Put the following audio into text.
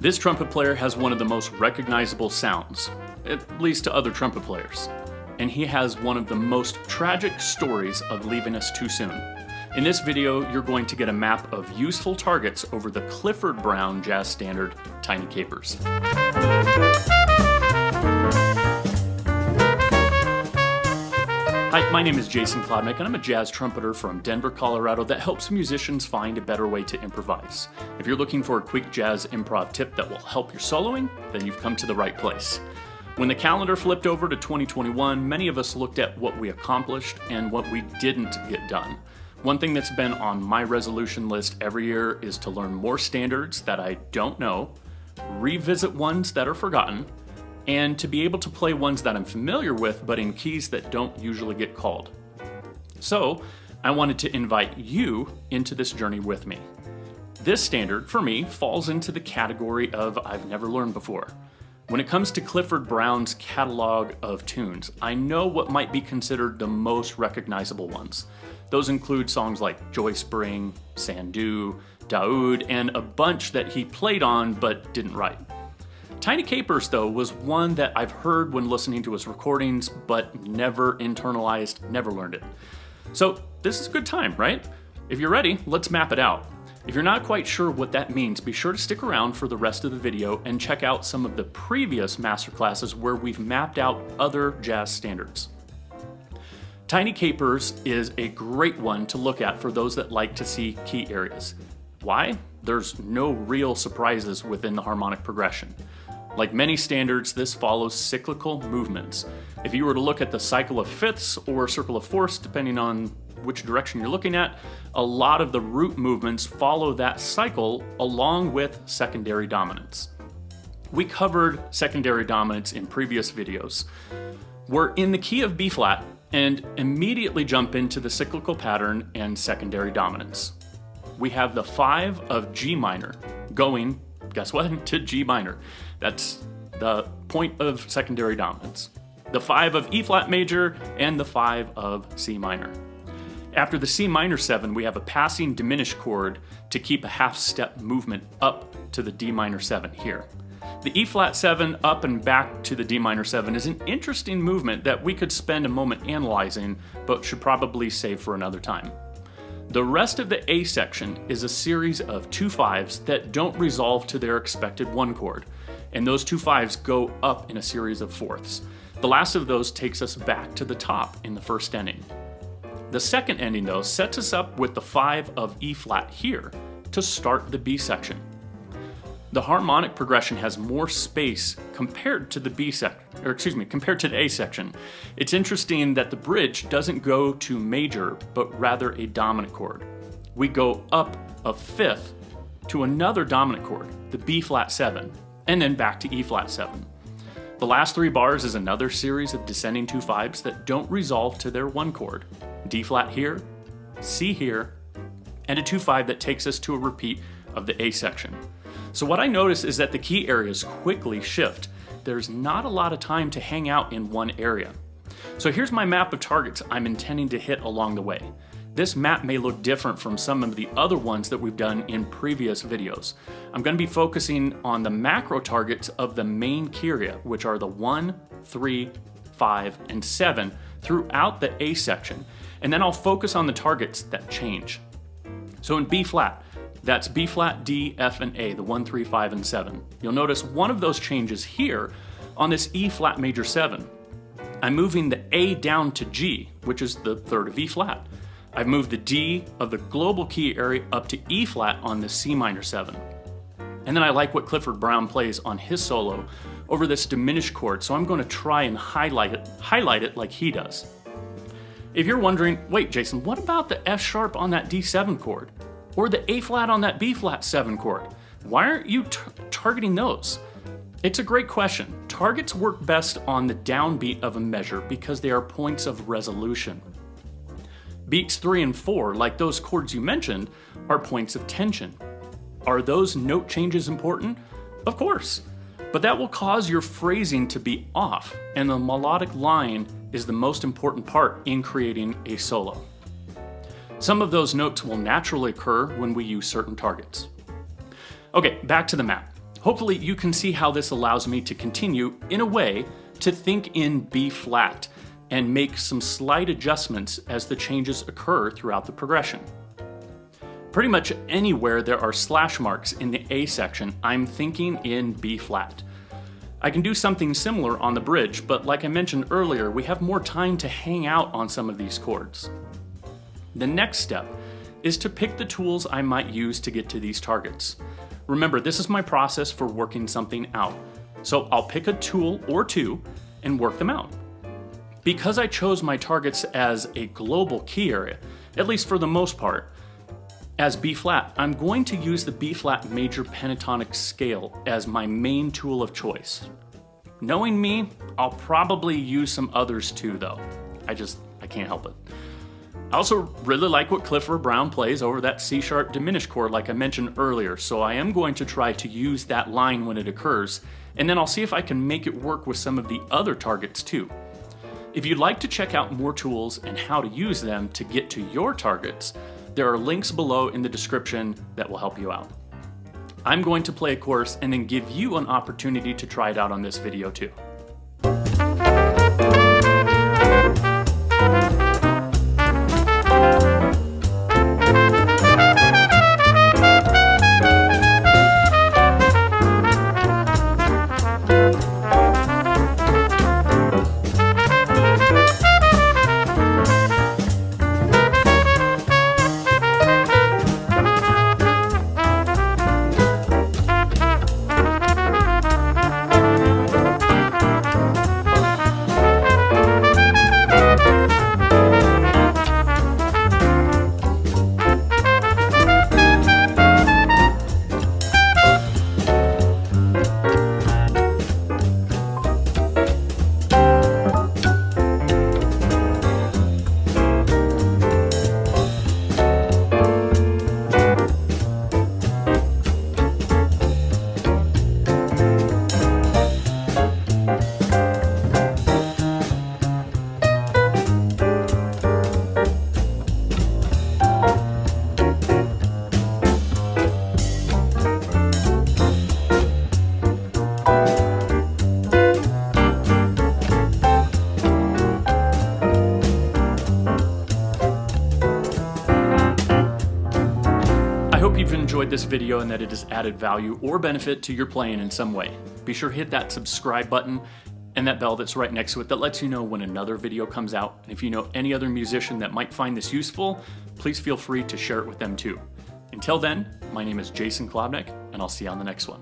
This trumpet player has one of the most recognizable sounds, at least to other trumpet players. And he has one of the most tragic stories of leaving us too soon. In this video, you're going to get a map of useful targets over the Clifford Brown Jazz Standard Tiny Capers. Hi, my name is Jason Klobnak and I'm a jazz trumpeter from Denver, Colorado that helps musicians find a better way to improvise. If you're looking for a quick jazz improv tip that will help your soloing, then you've come to the right place. When the calendar flipped over to 2021, many of us looked at what we accomplished and what we didn't get done. One thing that's been on my resolution list every year is to learn more standards that I don't know, revisit ones that are forgotten, and to be able to play ones that I'm familiar with but in keys that don't usually get called. So, I wanted to invite you into this journey with me. This standard, for me, falls into the category of I've never learned before. When it comes to Clifford Brown's catalog of tunes, I know what might be considered the most recognizable ones. Those include songs like Joy Spring, Sandu, Daoud, and a bunch that he played on but didn't write. Tiny Capers, though, was one that I've heard when listening to his recordings, but never internalized, never learned it. So this is a good time, right? If you're ready, let's map it out. If you're not quite sure what that means, be sure to stick around for the rest of the video and check out some of the previous masterclasses where we've mapped out other jazz standards. Tiny Capers is a great one to look at for those that like to see key areas. Why? There's no real surprises within the harmonic progression. Like many standards, this follows cyclical movements. If you were to look at the cycle of fifths or circle of fourths, depending on which direction you're looking at, a lot of the root movements follow that cycle along with secondary dominance. We covered secondary dominance in previous videos. We're in the key of B flat and immediately jump into the cyclical pattern and secondary dominance. We have the 5 of G minor going, guess what, to G minor. That's the point of secondary dominance. The 5 of E flat major and the 5 of C minor. After the C minor 7, we have a passing diminished chord to keep a half step movement up to the D minor 7 here. The E flat 7 up and back to the D minor 7 is an interesting movement that we could spend a moment analyzing, but should probably save for another time. The rest of the A section is a series of 2 5s that don't resolve to their expected 1 chord, and those 2 5s go up in a series of fourths. The last of those takes us back to the top in the first ending. The second ending, though, sets us up with the 5 of E flat here to start the B section. The harmonic progression has more space compared to the compared to the A section. It's interesting that the bridge doesn't go to major, but rather a dominant chord. We go up a fifth to another dominant chord, the B flat 7, and then back to E flat 7. The last 3 bars is another series of descending 2 5s that don't resolve to their 1 chord, D flat here, C here, and a 2 5 that takes us to a repeat of the A section. So what I notice is that the key areas quickly shift. There's not a lot of time to hang out in one area. So here's my map of targets I'm intending to hit along the way. This map may look different from some of the other ones that we've done in previous videos. I'm going to be focusing on the macro targets of the main key area, which are the 1, 3, 5, and 7 throughout the A section. And then I'll focus on the targets that change. So in B flat, that's B flat, D, F, and A, the 1, 3, 5, and 7. You'll notice one of those changes here on this E flat major 7. I'm moving the A down to G, which is the 3rd of E flat. I've moved the D of the global key area up to E flat on the C minor 7. And then I like what Clifford Brown plays on his solo over this diminished chord, so I'm going to try and highlight it like he does. If you're wondering, wait Jason, what about the F sharp on that D7 chord? Or the A flat on that B flat 7 chord? Why aren't you targeting those? It's a great question. Targets work best on the downbeat of a measure because they are points of resolution. Beats 3 and 4, like those chords you mentioned, are points of tension. Are those note changes important? Of course, but that will cause your phrasing to be off, and the melodic line is the most important part in creating a solo. Some of those notes will naturally occur when we use certain targets. Okay, back to the map. Hopefully you can see how this allows me to continue, in a way, to think in B flat and make some slight adjustments as the changes occur throughout the progression. Pretty much anywhere there are slash marks in the A section, I'm thinking in B flat. I can do something similar on the bridge, but like I mentioned earlier, we have more time to hang out on some of these chords. The next step is to pick the tools I might use to get to these targets. Remember, this is my process for working something out. So I'll pick a tool or two and work them out. Because I chose my targets as a global key area, at least for the most part, as B flat, I'm going to use the B flat major pentatonic scale as my main tool of choice. Knowing me, I'll probably use some others too though. I can't help it. I also really like what Clifford Brown plays over that C sharp diminished chord like I mentioned earlier, so I am going to try to use that line when it occurs, and then I'll see if I can make it work with some of the other targets too. If you'd like to check out more tools and how to use them to get to your targets, there are links below in the description that will help you out. I'm going to play a course and then give you an opportunity to try it out on this video too. I hope you've enjoyed this video and that it has added value or benefit to your playing in some way. Be sure to hit that subscribe button and that bell that's right next to it that lets you know when another video comes out. And if you know any other musician that might find this useful, please feel free to share it with them too. Until then, my name is Jason Klobnak, and I'll see you on the next one.